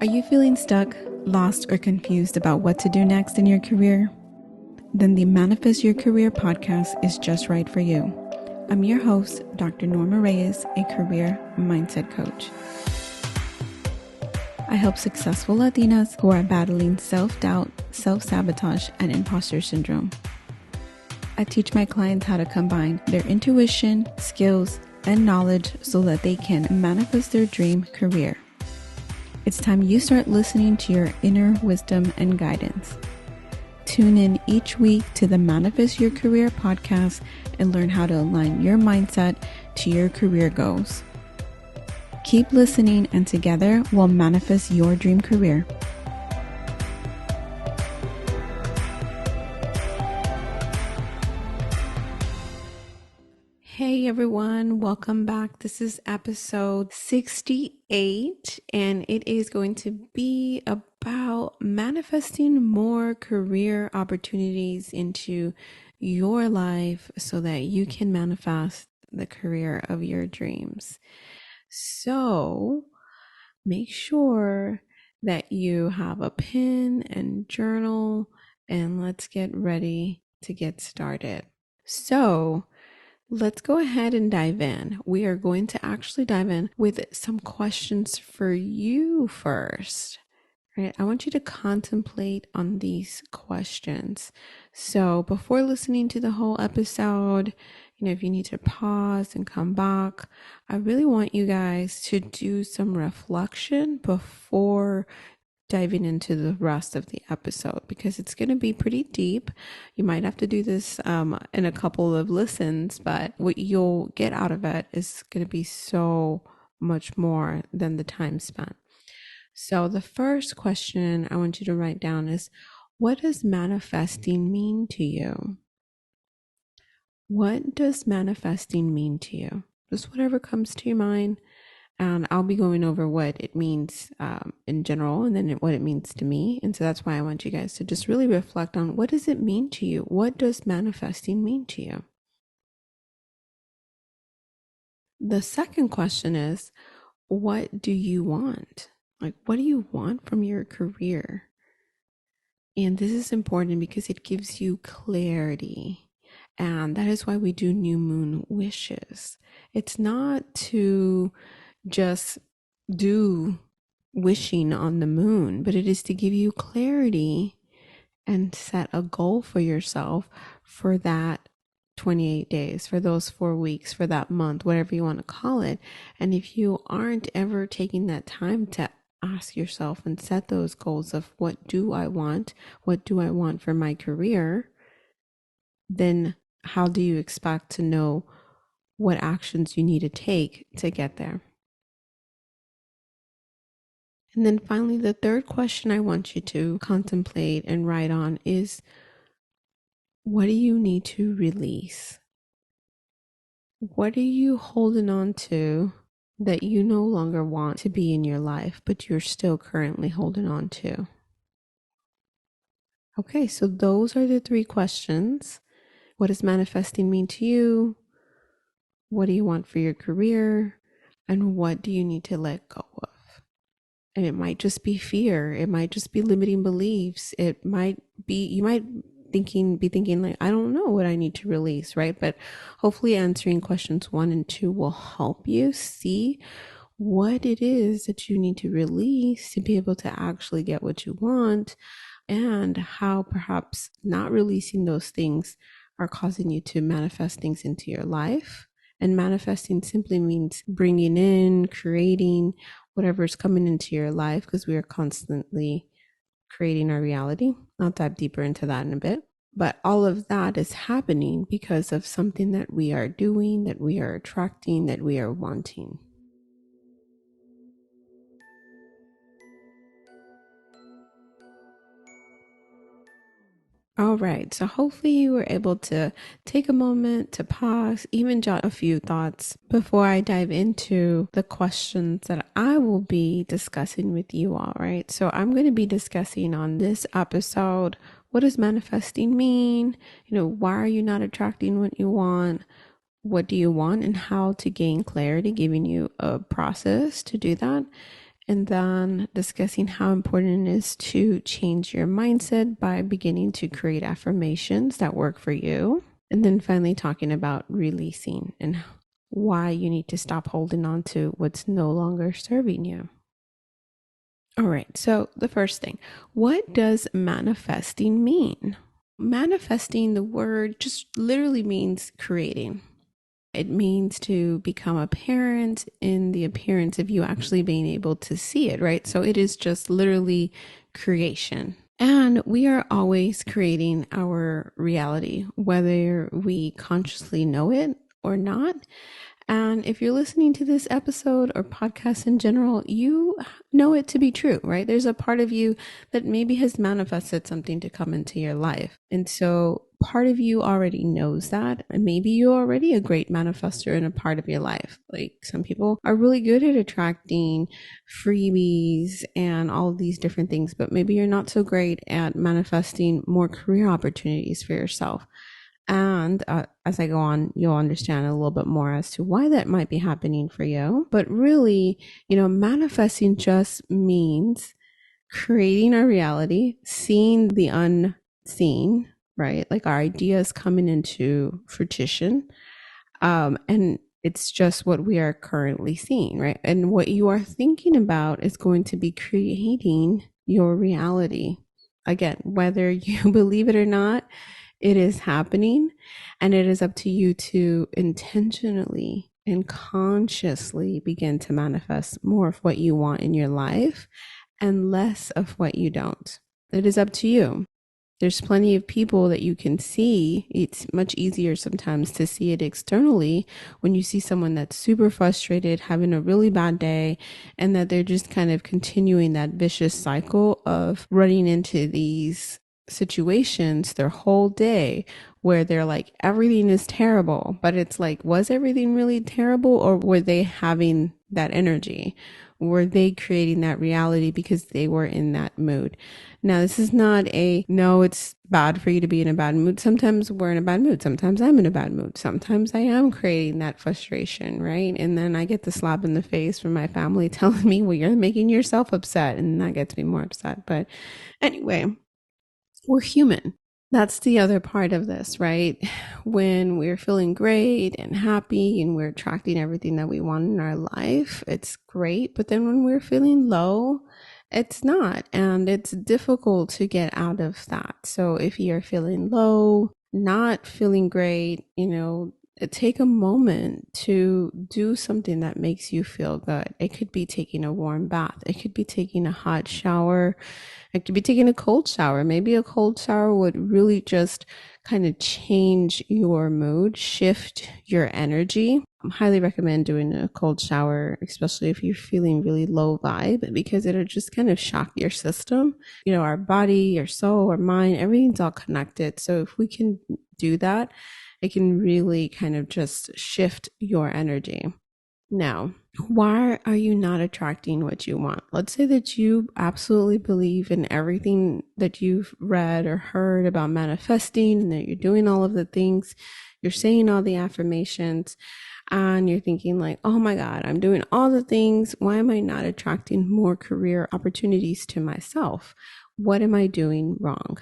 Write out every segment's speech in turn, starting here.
Are you feeling stuck, lost, or confused about what to do next in your career? Then the Manifest Your Career podcast is just right for you. I'm your host, Dr. Norma Reyes, a career mindset coach. I help successful Latinas who are battling self-doubt, self-sabotage, and imposter syndrome. I teach my clients how to combine their intuition, skills, and knowledge so that they can manifest their dream career. It's time you start listening to your inner wisdom and guidance. Tune in each week to the Manifest Your Career podcast and learn how to align your mindset to your career goals. Keep listening, and together we'll manifest your dream career. Hey everyone, welcome back. This is episode 68, and it is going to be about manifesting more career opportunities into your life so that you can manifest the career of your dreams. So make sure that you have a pen and journal, and let's get ready to get started. So let's go ahead and dive in. We are going to actually dive in with some questions for you first. Right? I want you to contemplate on these questions. So before listening to the whole episode, if you need to pause and come back, I really want you guys to do some reflection before diving into the rest of the episode, because it's going to be pretty deep. You might have to do this in a couple of listens, but what you'll get out of it is going to be so much more than the time spent. So the first question I want you to write down is, what does manifesting mean to you? What does manifesting mean to you? Just whatever comes to your mind. And I'll be going over what it means in general, and then what it means to me. And so that's why I want you guys to just really reflect on, what does it mean to you? What does manifesting mean to you? The second question is, what do you want? Like, what do you want from your career? And this is important because it gives you clarity. And that is why we do new moon wishes. It's not to just do wishing on the moon, but it is to give you clarity and set a goal for yourself for that 28 days, for those 4 weeks, for that month, whatever you want to call it. And if you aren't ever taking that time to ask yourself and set those goals of, what do I want? What do I want for my career? Then how do you expect to know what actions you need to take to get there? And then finally, the third question I want you to contemplate and write on is, what do you need to release? What are you holding on to that you no longer want to be in your life, but you're still currently holding on to? Okay, so those are the three questions. What does manifesting mean to you? What do you want for your career? And what do you need to let go of? And it might just be fear. It might just be limiting beliefs. It might be, you might be thinking like, I don't know what I need to release, right? But hopefully answering questions 1 and 2 will help you see what it is that you need to release to be able to actually get what you want, and how perhaps not releasing those things are causing you to manifest things into your life. And manifesting simply means bringing in, creating whatever's coming into your life, because we are constantly creating our reality. I'll dive deeper into that in a bit. But all of that is happening because of something that we are doing, that we are attracting, that we are wanting. All right, so hopefully you were able to take a moment to pause, even jot a few thoughts before I dive into the questions that I will be discussing with you all, right? So I'm going to be discussing on this episode, what does manifesting mean? Why are you not attracting what you want? What do you want, and how to gain clarity, giving you a process to do that. and then discussing how important it is to change your mindset by beginning to create affirmations that work for you. And then finally talking about releasing and why you need to stop holding on to what's no longer serving you. All right, so the first thing, what does manifesting mean? Manifesting, the word just literally means creating. It means to become apparent in the appearance of you actually being able to see it, right? So it is just literally creation. And we are always creating our reality, whether we consciously know it or not. And if you're listening to this episode or podcast in general, you know it to be true, right? There's a part of you that maybe has manifested something to come into your life. And so part of you already knows that. And maybe you're already a great manifester in a part of your life. Like some people are really good at attracting freebies and all of these different things, but maybe you're not so great at manifesting more career opportunities for yourself. And as I go on, you'll understand a little bit more as to why that might be happening for you. But really, manifesting just means creating a reality, seeing the unseen, right? Like our ideas coming into fruition. And it's just what we are currently seeing, right? And what you are thinking about is going to be creating your reality. Again, whether you believe it or not, it is happening, and it is up to you to intentionally and consciously begin to manifest more of what you want in your life and less of what you don't. It is up to you. There's plenty of people that you can see. It's much easier sometimes to see it externally when you see someone that's super frustrated, having a really bad day, and that they're just kind of continuing that vicious cycle of running into these situations their whole day where they're like, everything is terrible. But it's like, was everything really terrible, or were they having that energy? Were they creating that reality because they were in that mood? Now, this is not no, it's bad for you to be in a bad mood. Sometimes we're in a bad mood. Sometimes I'm in a bad mood. Sometimes I am creating that frustration, right? And then I get the slap in the face from my family telling me, well, you're making yourself upset. And that gets me more upset. But anyway, we're human. That's the other part of this, right? When we're feeling great and happy and we're attracting everything that we want in our life, it's great. But then when we're feeling low, it's not. And it's difficult to get out of that. So if you're feeling low, not feeling great, take a moment to do something that makes you feel good. It could be taking a warm bath. It could be taking a hot shower. It could be taking a cold shower. Maybe a cold shower would really just kind of change your mood, shift your energy. I highly recommend doing a cold shower, especially if you're feeling really low vibe, because it'll just kind of shock your system. Our body, your soul, our mind, everything's all connected. So if we can do that, it can really kind of just shift your energy. Now, why are you not attracting what you want? Let's say that you absolutely believe in everything that you've read or heard about manifesting, and that you're doing all of the things, you're saying all the affirmations, and you're thinking like, oh my God, I'm doing all the things. Why am I not attracting more career opportunities to myself? What am I doing wrong?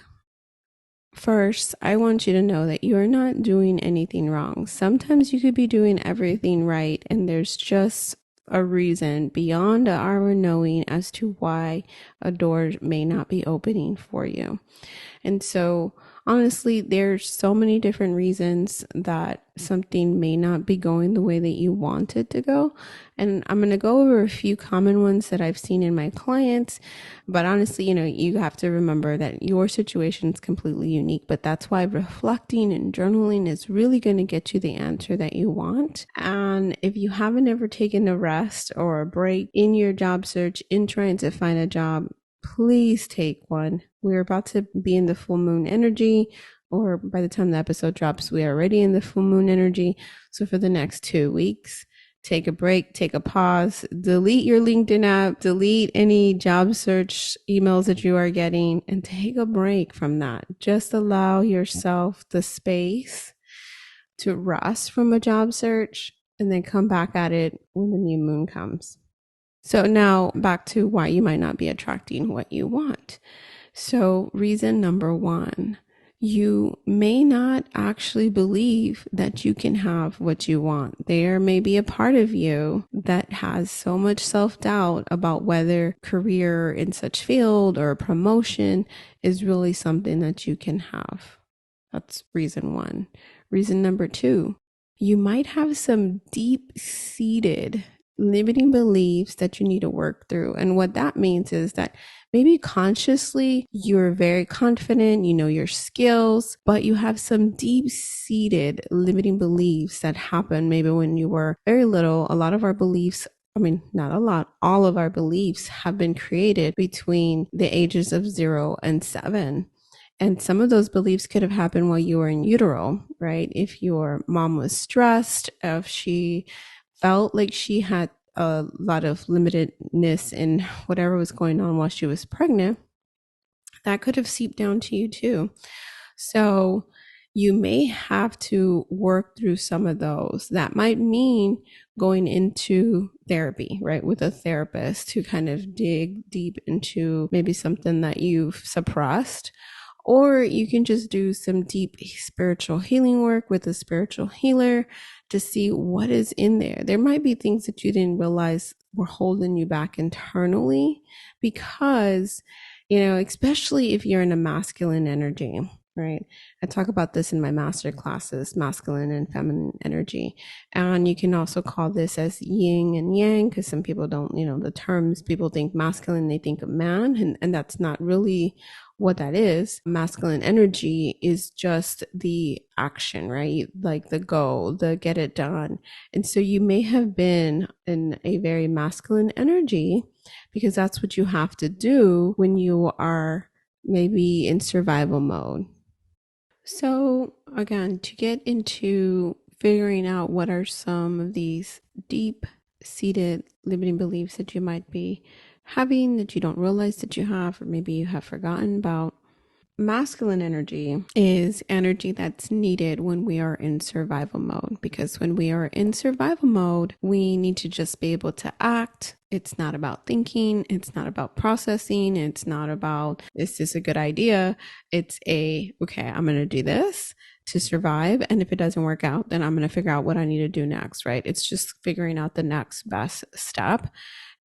First, I want you to know that you are not doing anything wrong. Sometimes you could be doing everything right, and there's just a reason beyond our knowing as to why a door may not be opening for you. And so, honestly, there's so many different reasons that something may not be going the way that you want it to go. And I'm going to go over a few common ones that I've seen in my clients. But honestly, you have to remember that your situation is completely unique. But that's why reflecting and journaling is really going to get you the answer that you want. And if you haven't ever taken a rest or a break in your job search, in trying to find a job, please take one. We're about to be in the full moon energy, or by the time the episode drops, we are already in the full moon energy. So for the next 2 weeks, take a break, take a pause, delete your LinkedIn app, delete any job search emails that you are getting, and take a break from that. Just allow yourself the space to rest from a job search and then come back at it when the new moon comes. So now back to why you might not be attracting what you want. So, reason number one, you may not actually believe that you can have what you want. There may be a part of you that has so much self doubt about whether career in such field or promotion is really something that you can have. That's reason one. Reason number two, you might have some deep seated limiting beliefs that you need to work through. And what that means is that maybe consciously you're very confident, you know your skills, but you have some deep seated limiting beliefs that happen maybe when you were very little. A lot of our beliefs, I mean, not a lot, all of our beliefs have been created between the ages of 0 and 7. And some of those beliefs could have happened while you were in utero, right? If your mom was stressed, if she felt like she had a lot of limitedness in whatever was going on while she was pregnant, that could have seeped down to you too. So you may have to work through some of those. That might mean going into therapy, right, with a therapist to kind of dig deep into maybe something that you've suppressed. Or you can just do some deep spiritual healing work with a spiritual healer to see what is in there. There might be things that you didn't realize were holding you back internally because, especially if you're in a masculine energy, right? I talk about this in my master classes, masculine and feminine energy. And you can also call this as yin and yang, because some people don't, the terms, people think masculine, they think of man, and that's not really what that is. Masculine energy is just the action, right? Like the go, the get it done. And so you may have been in a very masculine energy because that's what you have to do when you are maybe in survival mode. So, again, to get into figuring out what are some of these deep seated limiting beliefs that you might be having that you don't realize that you have, or maybe you have forgotten about. Masculine energy is energy that's needed when we are in survival mode, because when we are in survival mode, we need to just be able to act. It's not about thinking. It's not about processing. It's not about, is this a good idea? It's okay, I'm going to do this to survive. And if it doesn't work out, then I'm going to figure out what I need to do next, right? It's just figuring out the next best step.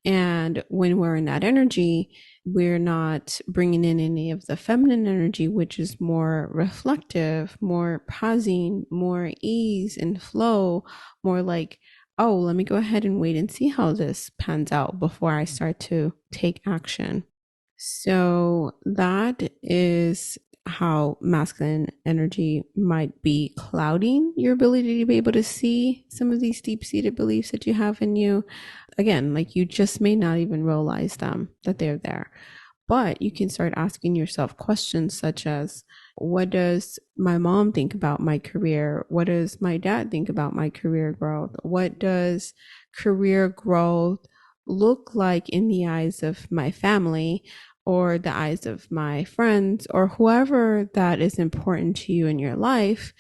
And when we're in that energy, we're not bringing in any of the feminine energy, which is more reflective, more pausing, more ease and flow, more like, oh, let me go ahead and wait and see how this pans out before I start to take action. So that is how masculine energy might be clouding your ability to be able to see some of these deep-seated beliefs that you have in you. Again, like you just may not even realize them, that they're there. But you can start asking yourself questions such as, what does my mom think about my career? What does my dad think about my career growth? What does career growth look like in the eyes of my family or the eyes of my friends or whoever that is important to you in your life?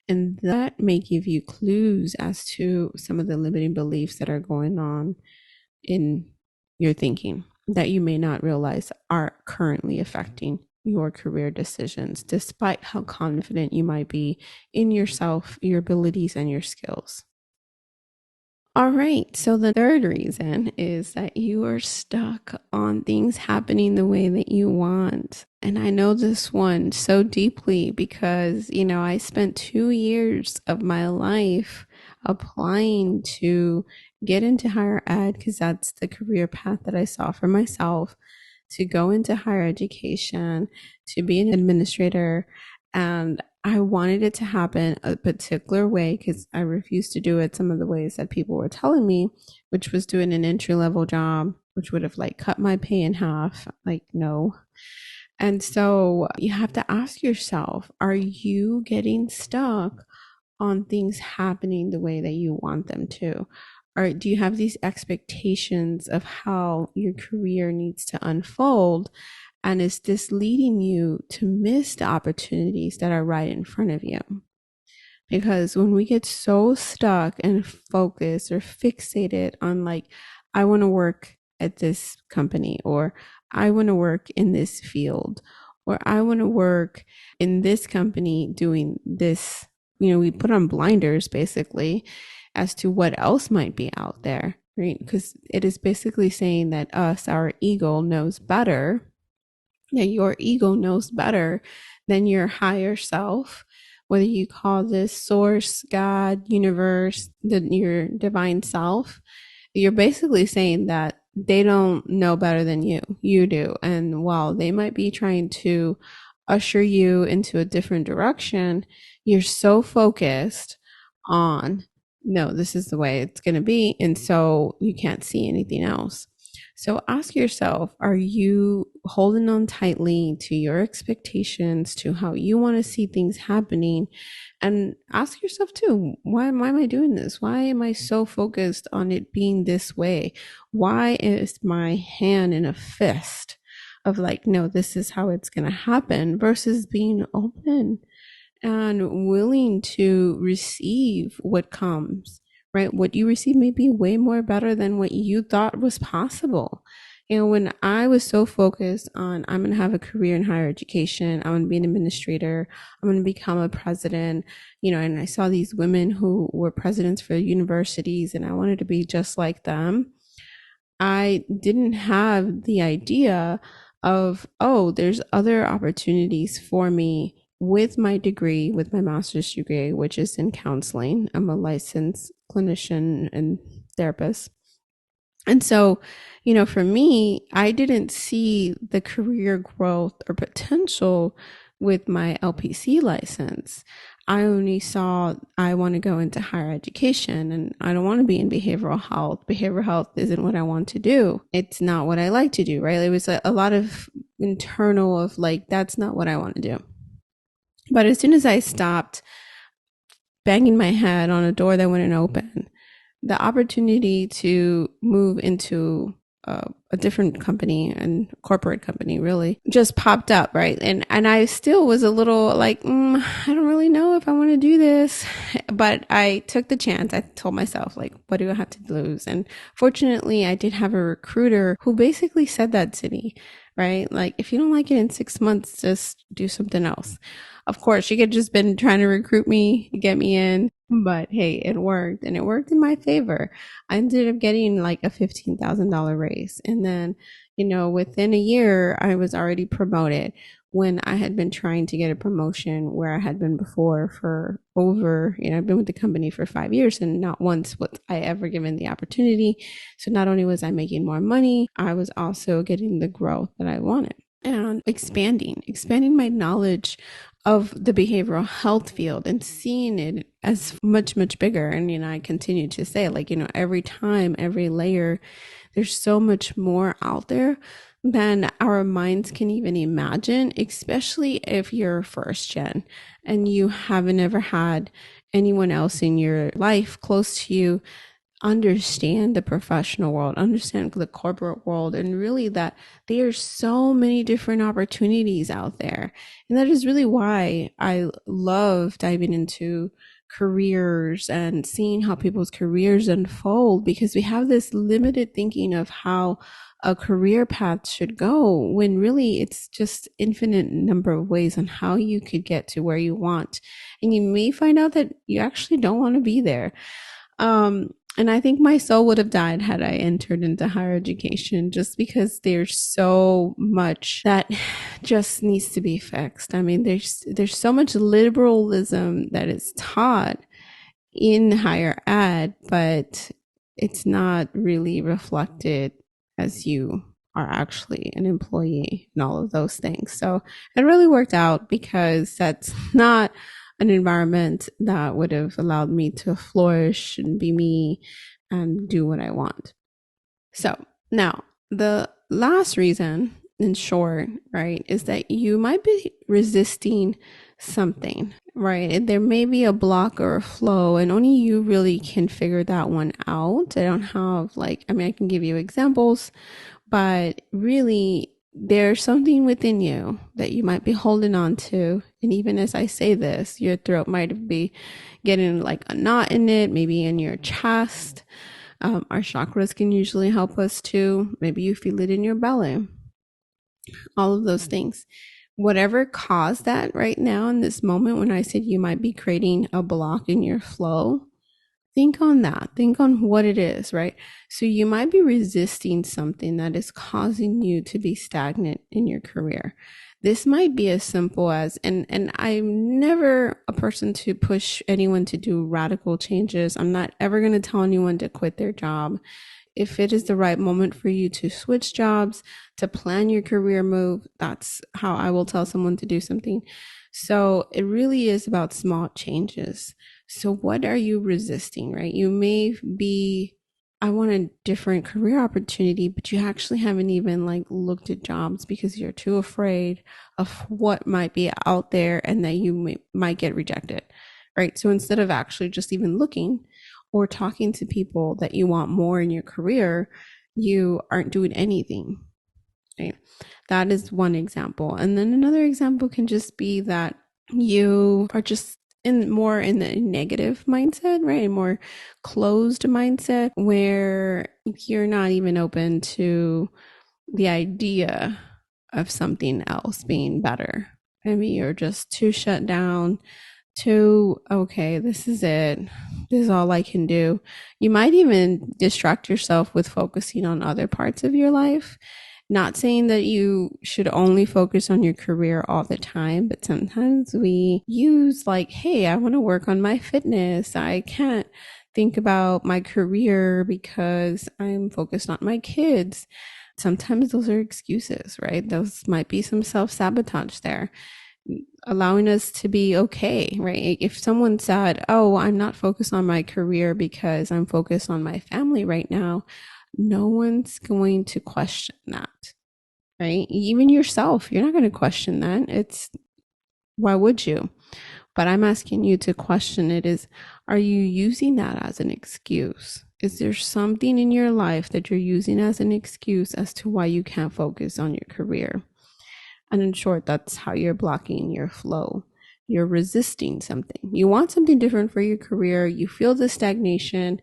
And that may give you clues as to some of the limiting beliefs that are going on in your thinking that you may not realize are currently affecting your career decisions, despite how confident you might be in yourself, your abilities, and your skills. All right, so the third reason is that you are stuck on things happening the way that you want. And I know this one so deeply because, I spent 2 years of my life applying to get into higher ed because that's the career path that I saw for myself, to go into higher education, to be an administrator. And I wanted it to happen a particular way because I refused to do it some of the ways that people were telling me, which was doing an entry level job, which would have like cut my pay in half. Like, no. And so you have to ask yourself, are you getting stuck on things happening the way that you want them to? Or do you have these expectations of how your career needs to unfold? And is this leading you to miss the opportunities that are right in front of you? Because when we get so stuck and focused or fixated on like, I want to work at this company, or I want to work in this field, or I want to work in this company doing this. We put on blinders basically as to what else might be out there, right? Because it is basically saying that our ego knows better, that your ego knows better than your higher self, whether you call this source, God, universe, your divine self. You're basically saying that they don't know better than you do. And while they might be trying to usher you into a different direction, you're so focused on, no, this is the way it's going to be. And so you can't see anything else. So ask yourself, are you holding on tightly to your expectations, to how you want to see things happening? And ask yourself too, why am I doing this? Why am I so focused on it being this way? Why is my hand in a fist of like, no, this is how it's going to happen, versus being open and willing to receive what comes, right? What you receive may be way more better than what you thought was possible. When I was so focused on, I'm going to have a career in higher education, I'm going to be an administrator, I'm going to become a president, and I saw these women who were presidents for universities and I wanted to be just like them. I didn't have the idea of, oh, there's other opportunities for me with my degree, with my master's degree, which is in counseling. I'm a licensed clinician and therapist. And so, for me, I didn't see the career growth or potential with my LPC license. I only saw I want to go into higher education and I don't want to be in behavioral health. Behavioral health isn't what I want to do. It's not what I like to do, right? It was a lot of internal of like, that's not what I want to do. But as soon as I stopped banging my head on a door that wouldn't open, the opportunity to move into a different company and corporate company really just popped up, right? And I still was a little like, I don't really know if I want to do this, but I took the chance. I told myself, like, what do I have to lose? And fortunately, I did have a recruiter who basically said that to me, right? Like, if you don't like it in 6 months, just do something else. Of course, she could just been trying to recruit me, get me in, but hey, it worked, and it worked in my favor. I ended up getting like a $15,000 raise. And then, within a year, I was already promoted when I had been trying to get a promotion where I had been before for over, I've been with the company for 5 years and not once was I ever given the opportunity. So not only was I making more money, I was also getting the growth that I wanted and expanding my knowledge of the behavioral health field and seeing it as much, much bigger. And, I continue to say, like, every time, every layer, there's so much more out there than our minds can even imagine, especially if you're first gen and you haven't ever had anyone else in your life close to you understand the professional world, understand the corporate world, and really that there's so many different opportunities out there. And that is really why I love diving into careers and seeing how people's careers unfold, because we have this limited thinking of how a career path should go, when really it's just infinite number of ways on how you could get to where you want. And you may find out that you actually don't want to be there. And I think my soul would have died had I entered into higher education, just because there's so much that just needs to be fixed. I mean, there's so much liberalism that is taught in higher ed, but it's not really reflected as you are actually an employee and all of those things. So it really worked out, because that's not an environment that would have allowed me to flourish and be me and do what I want. So now the last reason, in short, right, is that you might be resisting something, right? There may be a block or a flow, and only you really can figure that one out. I don't have I can give you examples, but really there's something within you that you might be holding on to. And even as I say this, your throat might be getting like a knot in it, maybe in your chest, Our chakras can usually help us too. Maybe you feel it in your belly. All of those things. Whatever caused that right now in this moment, when I said you might be creating a block in your flow, think on that. Think on what it is, right? So you might be resisting something that is causing you to be stagnant in your career. This might be as simple as, and I'm never a person to push anyone to do radical changes. I'm not ever going to tell anyone to quit their job. If it is the right moment for you to switch jobs, to plan your career move, that's how I will tell someone to do something. So it really is about small changes. So what are you resisting, right? You may be, I want a different career opportunity, but you actually haven't even like looked at jobs because you're too afraid of what might be out there and that you might get rejected, right? So instead of actually just even looking or talking to people that you want more in your career, you aren't doing anything, right? That is one example. And then another example can just be that you are just more in the negative mindset, right? A more closed mindset where you're not even open to the idea of something else being better. Maybe you're just too shut down, too, okay, this is it. This is all I can do. You might even distract yourself with focusing on other parts of your life. Not saying that you should only focus on your career all the time, but sometimes we use like, hey, I want to work on my fitness. I can't think about my career because I'm focused on my kids. Sometimes those are excuses, right? Those might be some self-sabotage there, allowing us to be okay, right? If someone said, oh, I'm not focused on my career because I'm focused on my family right now, no one's going to question that, right? Even yourself, you're not going to question that. It's, why would you? But I'm asking you to question it is, are you using that as an excuse? Is there something in your life that you're using as an excuse as to why you can't focus on your career? And in short, that's how you're blocking your flow. You're resisting something. You want something different for your career. You feel the stagnation,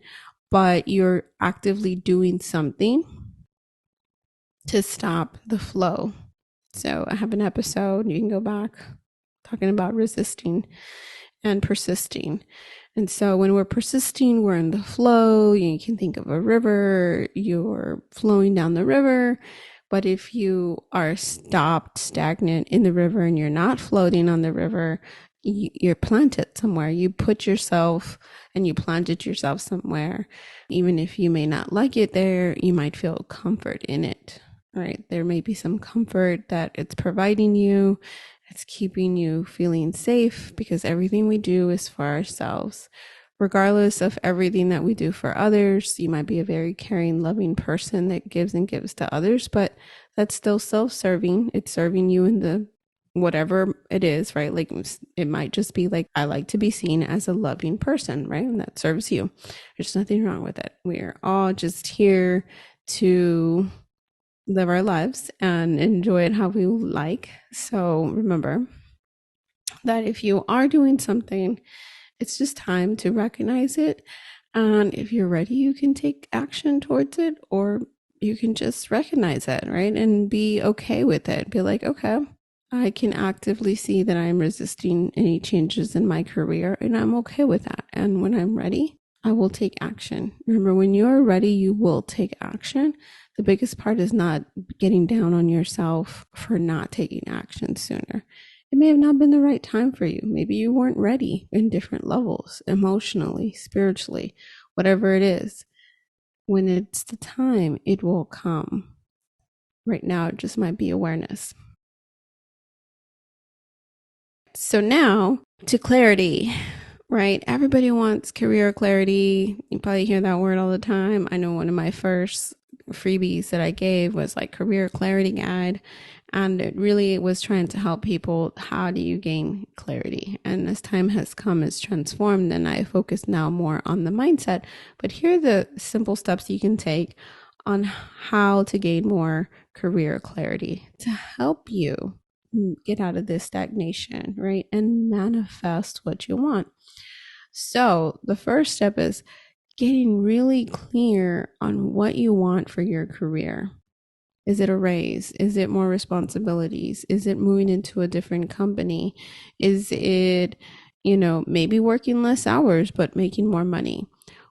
but you're actively doing something to stop the flow. So I have an episode, you can go back, talking about resisting and persisting. And so when we're persisting, we're in the flow. You can think of a river, you're flowing down the river. But if you are stopped, stagnant in the river and you're not floating on the river, you're planted somewhere. You put yourself and you planted yourself somewhere. Even if you may not like it there, you might feel comfort in it, right? There may be some comfort that it's providing you. It's keeping you feeling safe because everything we do is for ourselves. Regardless of everything that we do for others, you might be a very caring, loving person that gives and gives to others, but that's still self-serving. It's serving you in the whatever it is, right? Like it might just be like, I like to be seen as a loving person, right? And that serves you. There's nothing wrong with it. We're all just here to live our lives and enjoy it how we like. So remember that if you are doing something, it's just time to recognize it. And if you're ready, you can take action towards it, or you can just recognize it, right? And be okay with it. Be like, okay, I can actively see that I'm resisting any changes in my career, and I'm okay with that. And when I'm ready, I will take action. Remember, when you're ready, you will take action. The biggest part is not getting down on yourself for not taking action sooner. It may have not been the right time for you. Maybe you weren't ready in different levels, emotionally, spiritually, whatever it is. When it's the time, it will come. Right now, it just might be awareness. So now to clarity, right? Everybody wants career clarity. You probably hear that word all the time. I know one of my first freebies that I gave was like career clarity guide. And it really was trying to help people. How do you gain clarity? And as time has come, it's transformed, and I focus now more on the mindset. But here are the simple steps you can take on how to gain more career clarity to help you get out of this stagnation, right? And manifest what you want. So the first step is getting really clear on what you want for your career. Is it a raise? Is it more responsibilities? Is it moving into a different company? Is it, maybe working less hours but making more money?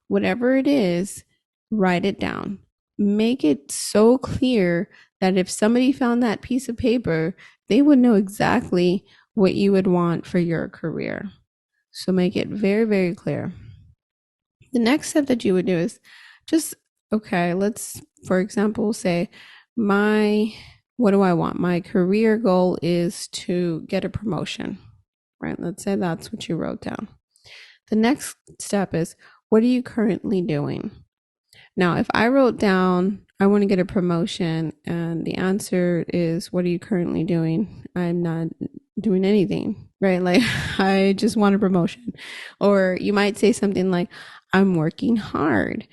Whatever it is, write it down. Make it so clear that if somebody found that piece of paper, they would know exactly what you would want for your career. So make it very, very clear. The next step that you would do is just, okay, let's, for example, say what do I want? My career goal is to get a promotion, right? Let's say that's what you wrote down. The next step is, what are you currently doing? Now, if I wrote down, I want to get a promotion, and the answer is, what are you currently doing? I'm not doing anything, right? Like, I just want a promotion. Or you might say something like, I'm working hard.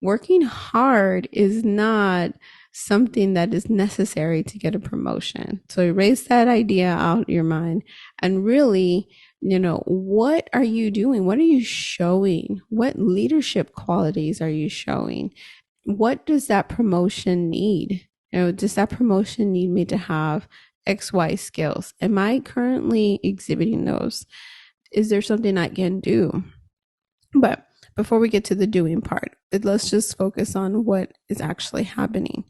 Working hard is not something that is necessary to get a promotion. So erase that idea out of your mind and really, what are you doing? What are you showing? What leadership qualities are you showing? What does that promotion need? Does that promotion need me to have XY skills? Am I currently exhibiting those? Is there something I can do? But before we get to the doing part, let's just focus on what is actually happening.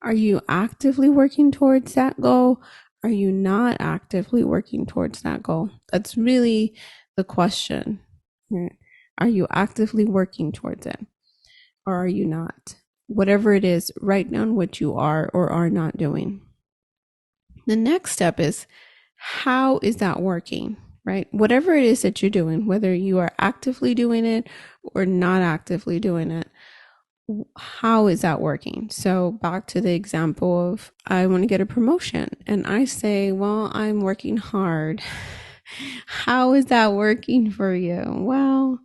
Are you actively working towards that goal? Are you not actively working towards that goal? That's really the question. Are you actively working towards it? Or are you not? Whatever it is, write down what you are or are not doing. The next step is, how is that working? Right? Whatever it is that you're doing, whether you are actively doing it or not actively doing it, how is that working? So back to the example of, I want to get a promotion, and I say, well, I'm working hard. How is that working for you? Well,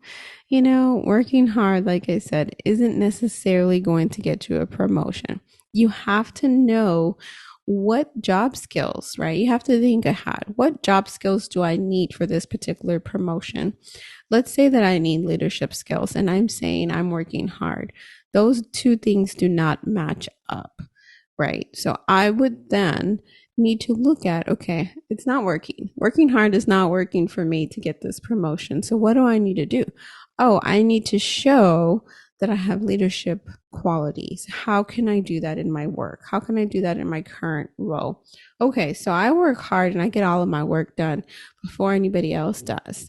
working hard, like I said, isn't necessarily going to get you a promotion. You have to know what job skills, right? You have to think ahead. What job skills do I need for this particular promotion? Let's say that I need leadership skills and I'm saying I'm working hard. Those two things do not match up, right? So I would then need to look at, okay, it's not working. Working hard is not working for me to get this promotion. So what do I need to do? Oh, I need to show that I have leadership qualities. How can I do that in my work? How can I do that in my current role? Okay, so I work hard and I get all of my work done before anybody else does.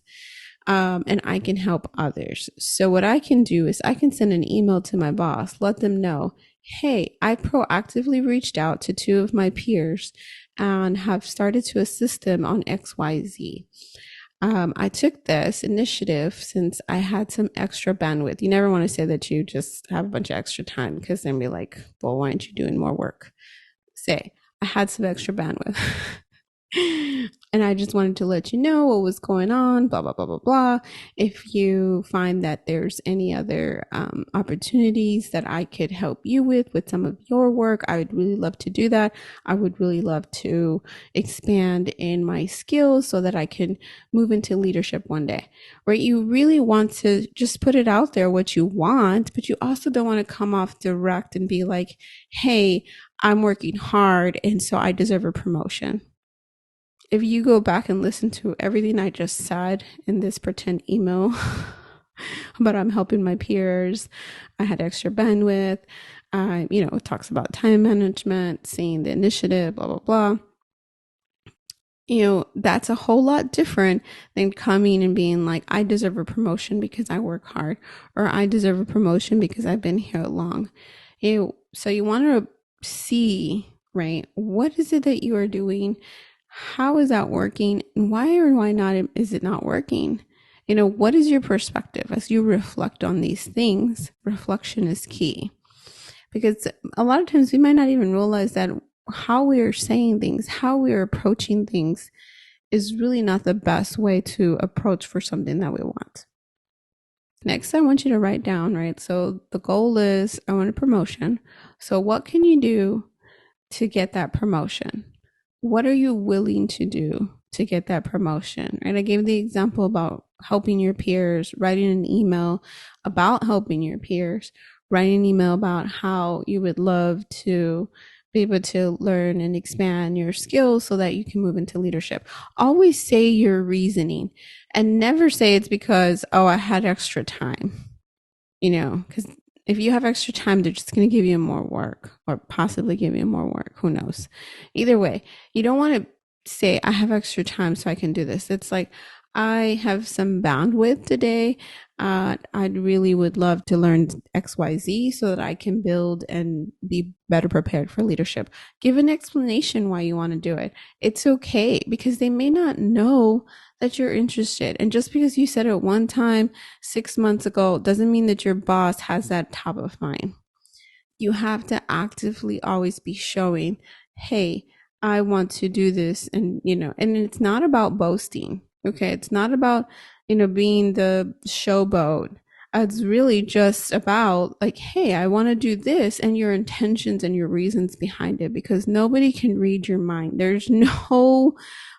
And I can help others. So what I can do is I can send an email to my boss, let them know, hey, I proactively reached out to two of my peers and have started to assist them on XYZ. I took this initiative since I had some extra bandwidth. You never want to say that you just have a bunch of extra time, because then be like, well, why aren't you doing more work? Say, I had some extra bandwidth. And I just wanted to let you know what was going on, blah, blah, blah, blah, blah. If you find that there's any other opportunities that I could help you with some of your work, I would really love to do that. I would really love to expand in my skills so that I can move into leadership one day, right? You really want to just put it out there what you want, but you also don't want to come off direct and be like, hey, I'm working hard and so I deserve a promotion. If you go back and listen to everything I just said in this pretend email about I'm helping my peers, I had extra bandwidth, it talks about time management, seeing the initiative, blah, blah, blah. That's a whole lot different than coming and being like, I deserve a promotion because I work hard, or I deserve a promotion because I've been here long. So you want to see, right? What is it that you are doing? How is that working? And why or why not is it not working? What is your perspective as you reflect on these things? Reflection is key, because a lot of times we might not even realize that how we are saying things, how we are approaching things is really not the best way to approach for something that we want. Next, I want you to write down, right? So the goal is, I want a promotion. So what can you do to get that promotion? What are you willing to do to get that promotion, right? I gave the example about helping your peers, writing an email about helping your peers, writing an email about how you would love to be able to learn and expand your skills so that you can move into leadership. Always say your reasoning and never say it's because, oh, I had extra time, because if you have extra time, they're just going to give you more work or possibly give you more work. Who knows? Either way, you don't want to say, I have extra time so I can do this. It's like, I have some bandwidth today. I really would love to learn XYZ so that I can build and be better prepared for leadership. Give an explanation why you want to do it. It's okay because they may not know that you're interested. And just because you said it one time 6 months ago doesn't mean that your boss has that top of mind. You have to actively always be showing, hey, I want to do this. And, and it's not about boasting. Okay. It's not about, being the showboat. It's really just about like, hey, I want to do this, and your intentions and your reasons behind it, because nobody can read your mind. There's no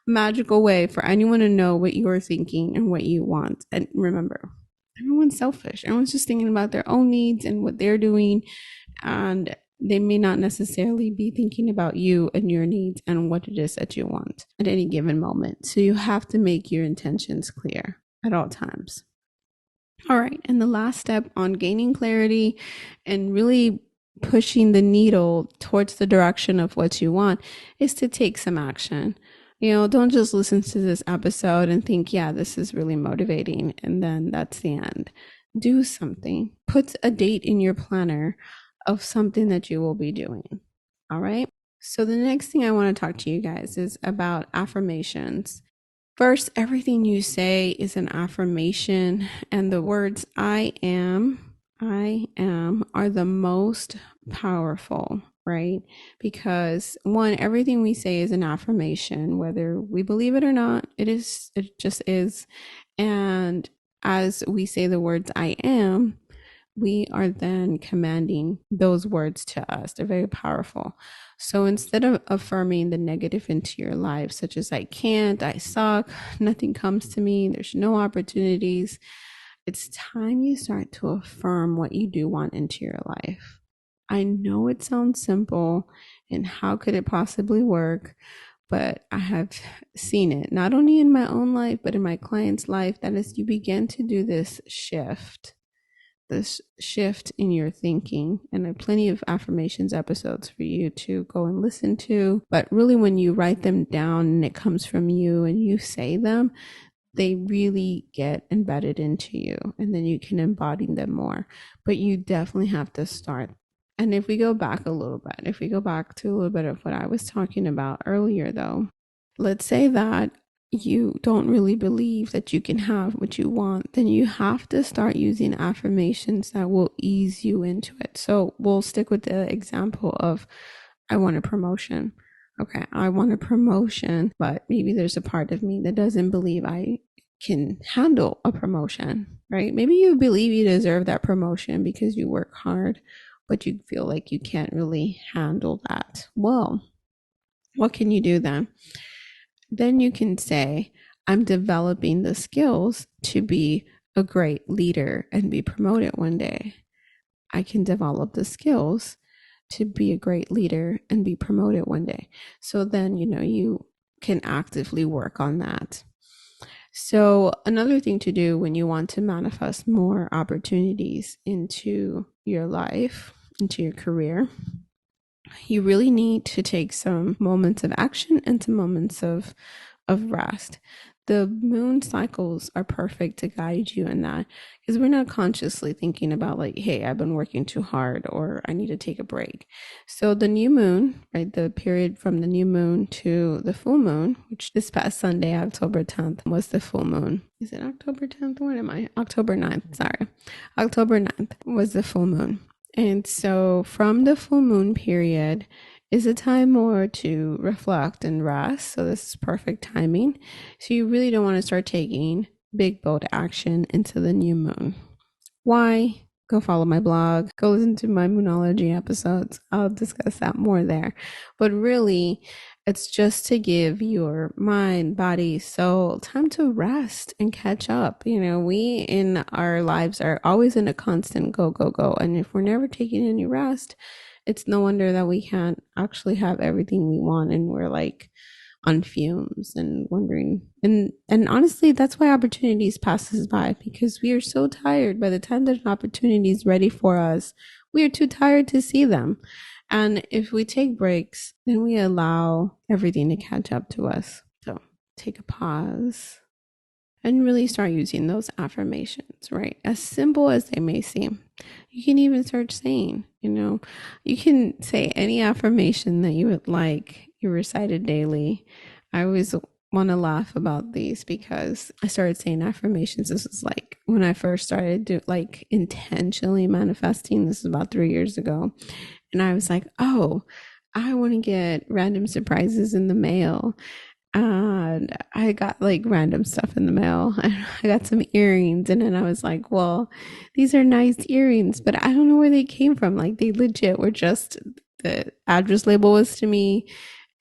magical way for anyone to know what you're thinking and what you want. And remember, everyone's selfish. Everyone's just thinking about their own needs and what they're doing. And they may not necessarily be thinking about you and your needs and what it is that you want at any given moment. So you have to make your intentions clear at all times. All right. And the last step on gaining clarity and really pushing the needle towards the direction of what you want is to take some action. Don't just listen to this episode and think, yeah, this is really motivating, and then that's the end. Do something. Put a date in your planner of something that you will be doing. All right. So the next thing I want to talk to you guys is about affirmations. First, everything you say is an affirmation, and the words I am are the most powerful, right? Because one, everything we say is an affirmation, whether we believe it or not, it just is. And as we say the words I am, we are then commanding those words to us. They're very powerful. So instead of affirming the negative into your life, such as I can't, I suck, nothing comes to me, there's no opportunities, it's time you start to affirm what you do want into your life. I know it sounds simple, and how could it possibly work? But I have seen it not only in my own life, but in my client's life, that as you begin to do this shift in your thinking, and there are plenty of affirmations episodes for you to go and listen to, but really when you write them down and it comes from you and you say them, they really get embedded into you, and then you can embody them more. But you definitely have to start. And if we go back to a little bit of what I was talking about earlier, though, let's say that you don't really believe that you can have what you want, then you have to start using affirmations that will ease you into it. So we'll stick with the example of, I want a promotion. Okay, I want a promotion, but maybe there's a part of me that doesn't believe I can handle a promotion, right? Maybe you believe you deserve that promotion because you work hard, but you feel like you can't really handle that. Well, what can you do then? Then you can say, I'm developing the skills to be a great leader and be promoted one day. I can develop the skills to be a great leader and be promoted one day. So then, you can actively work on that. So another thing to do when you want to manifest more opportunities into your life, into your career, you really need to take some moments of action and some moments of rest. The moon cycles are perfect to guide you in that, because we're not consciously thinking about like, hey, I've been working too hard or I need to take a break. So the new moon, right, the period from the new moon to the full moon, which this past Sunday, October 10th, was the full moon. Is it October 10th? When am I? October 9th. Sorry. October 9th was the full moon. And so from the full moon period is a time more to reflect and rest. So this is perfect timing. So you really don't want to start taking big, bold action into the new moon. Why? Go follow my blog. Go listen to my moonology episodes. I'll discuss that more there. But really, It's just to give your mind, body, soul time to rest and catch up. We in our lives are always in a constant go, go, go. And if we're never taking any rest, it's no wonder that we can't actually have everything we want. And we're like on fumes and wondering. And honestly, that's why opportunities passes by, because we are so tired. By the time that an opportunity is ready for us, we are too tired to see them. And if we take breaks, then we allow everything to catch up to us. So take a pause and really start using those affirmations, right? As simple as they may seem. You can even start saying, you can say any affirmation that you would like, you recite it daily. I always want to laugh about these because I started saying affirmations. This is like when I first started intentionally manifesting. This is about 3 years ago. And I was like, oh, I want to get random surprises in the mail. And I got like random stuff in the mail. I got some earrings, and then I was like, well, these are nice earrings, but I don't know where they came from. Like, they legit were just, the address label was to me,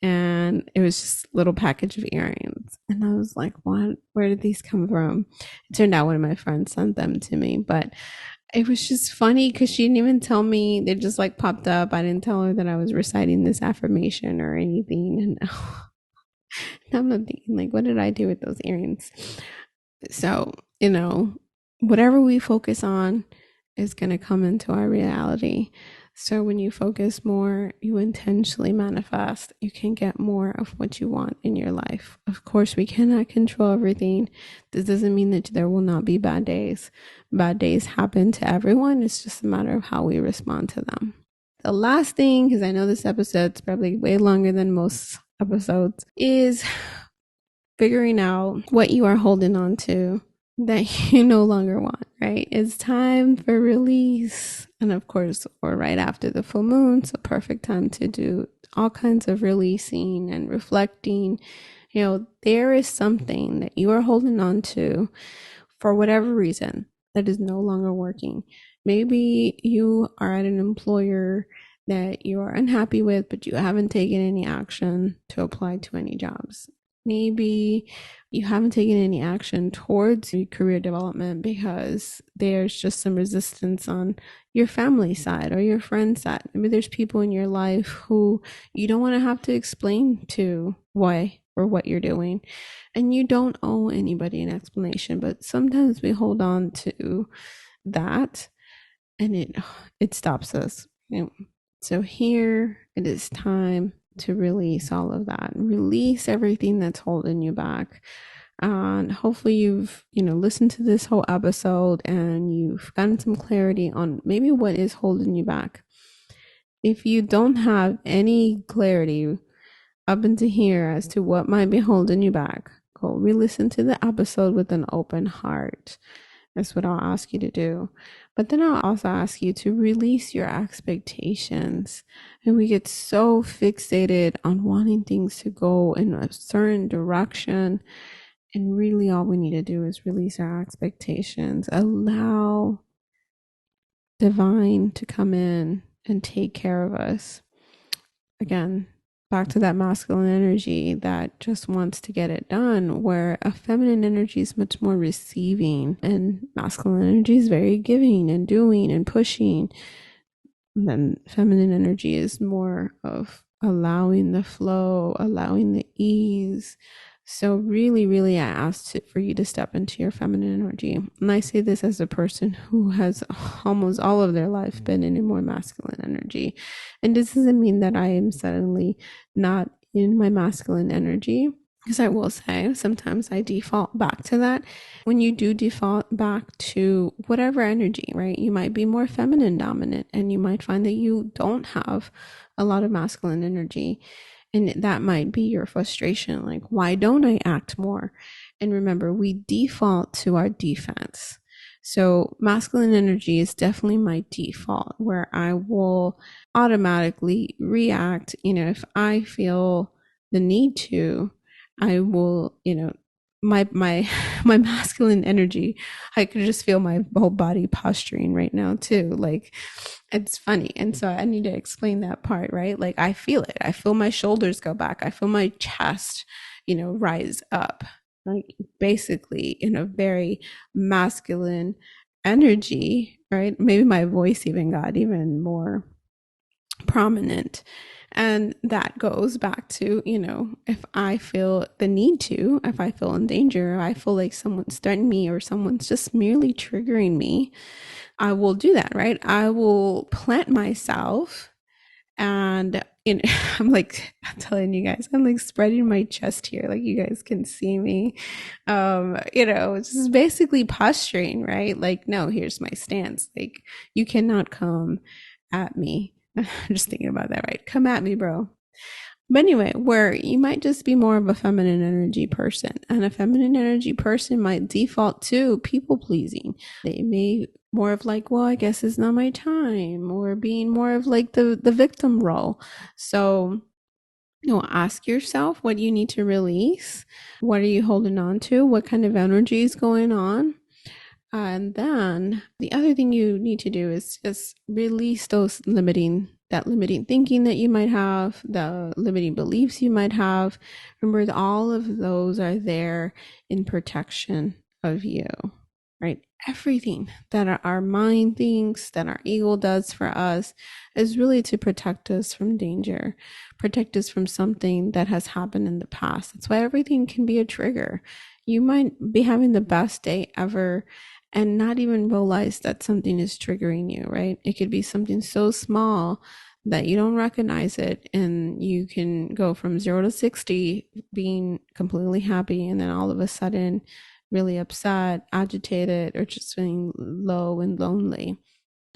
and it was just a little package of earrings. And I was like, what? Where did these come from? It turned out one of my friends sent them to me, but it was just funny because she didn't even tell me. They just like popped up. I didn't tell her that I was reciting this affirmation or anything. And I'm not thinking, like, what did I do with those earrings? So, whatever we focus on is going to come into our reality. So when you focus more, you intentionally manifest, you can get more of what you want in your life. Of course, we cannot control everything. This doesn't mean that there will not be bad days. Bad days happen to everyone. It's just a matter of how we respond to them. The last thing, because I know this episode's probably way longer than most episodes, is figuring out what you are holding on to that you no longer want, right? It's time for release. And of course, or right after the full moon, so perfect time to do all kinds of releasing and reflecting. There is something that you are holding on to for whatever reason that is no longer working. Maybe you are at an employer that you are unhappy with, but you haven't taken any action to apply to any jobs. Maybe you haven't taken any action towards your career development because there's just some resistance on your family side or your friend side. Maybe there's people in your life who you don't want to have to explain to why or what you're doing. And you don't owe anybody an explanation, but sometimes we hold on to that and it stops us. So here it is time to release all of that. Release everything that's holding you back. And hopefully you've, listened to this whole episode and you've gotten some clarity on maybe what is holding you back. If you don't have any clarity up into here as to what might be holding you back, go re-listen to the episode with an open heart. That's what I'll ask you to do. But then I'll also ask you to release your expectations. And we get so fixated on wanting things to go in a certain direction. And really all we need to do is release our expectations. Allow divine to come in and take care of us. Again, back to that masculine energy that just wants to get it done, where a feminine energy is much more receiving and masculine energy is very giving and doing and pushing. And then feminine energy is more of allowing the flow, allowing the ease. So really, really, I asked for you to step into your feminine energy. And I say this as a person who has almost all of their life been in a more masculine energy. And this doesn't mean that I am suddenly not in my masculine energy, because I will say sometimes I default back to that. When you do default back to whatever energy, right, you might be more feminine dominant and you might find that you don't have a lot of masculine energy. And that might be your frustration. Like, why don't I act more? And remember, we default to our defense. So masculine energy is definitely my default, where I will automatically react. If I feel the need to, I will, my my masculine energy. I could just feel my whole body posturing right now too. Like, it's funny. And so I need to explain that part, right? Like, I feel it. I feel my shoulders go back. I feel my chest, rise up, like basically in a very masculine energy, right? Maybe my voice even got even more prominent. And that goes back to, if I feel the need to, if I feel in danger, I feel like someone's threatening me or someone's just merely triggering me, I will do that, right? I will plant myself and I'm like, I'm telling you guys, I'm like spreading my chest here, like you guys can see me. It's just basically posturing, right? Like, no, here's my stance. Like, you cannot come at me. I'm just thinking about that, right? Come at me, bro. But anyway, where you might just be more of a feminine energy person, and a feminine energy person might default to people pleasing. They may more of like, well, I guess it's not my time, or being more of like the victim role. So, ask yourself what you need to release. What are you holding on to? What kind of energy is going on? And then the other thing you need to do is just release that limiting thinking that you might have, the limiting beliefs you might have. Remember that all of those are there in protection of you, right? Everything that our mind thinks, that our ego does for us, is really to protect us from danger, protect us from something that has happened in the past. That's why everything can be a trigger. You might be having the best day ever and not even realize that something is triggering you, right? It could be something so small that you don't recognize it, and you can go from 0 to 60 being completely happy, and then all of a sudden really upset, agitated, or just feeling low and lonely.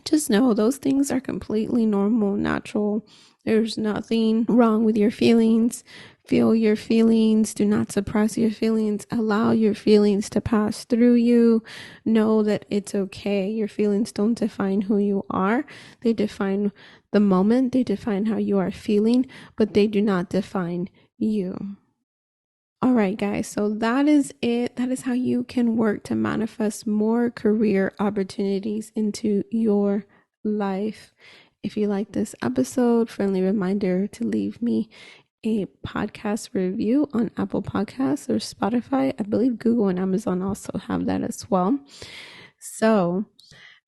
Just know those things are completely normal, natural. There's nothing wrong with your feelings. Feel your feelings. Do not suppress your feelings. Allow your feelings to pass through you. Know that it's okay. Your feelings don't define who you are. They define the moment. They define how you are feeling, but they do not define you. All right, guys, so that is it. That is how you can work to manifest more career opportunities into your life. If you like this episode, friendly reminder to leave me a podcast review on Apple Podcasts or Spotify. I believe Google and Amazon also have that as well. So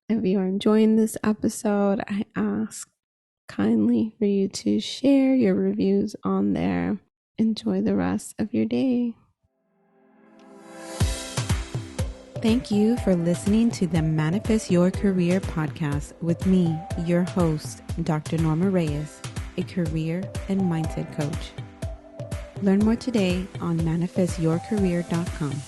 if you are enjoying this episode, I ask kindly for you to share your reviews on there. Enjoy the rest of your day. Thank you for listening to the Manifest Your Career podcast with me, your host, Dr. Norma Reyes, a career and mindset coach. Learn more today on manifestyourcareer.com.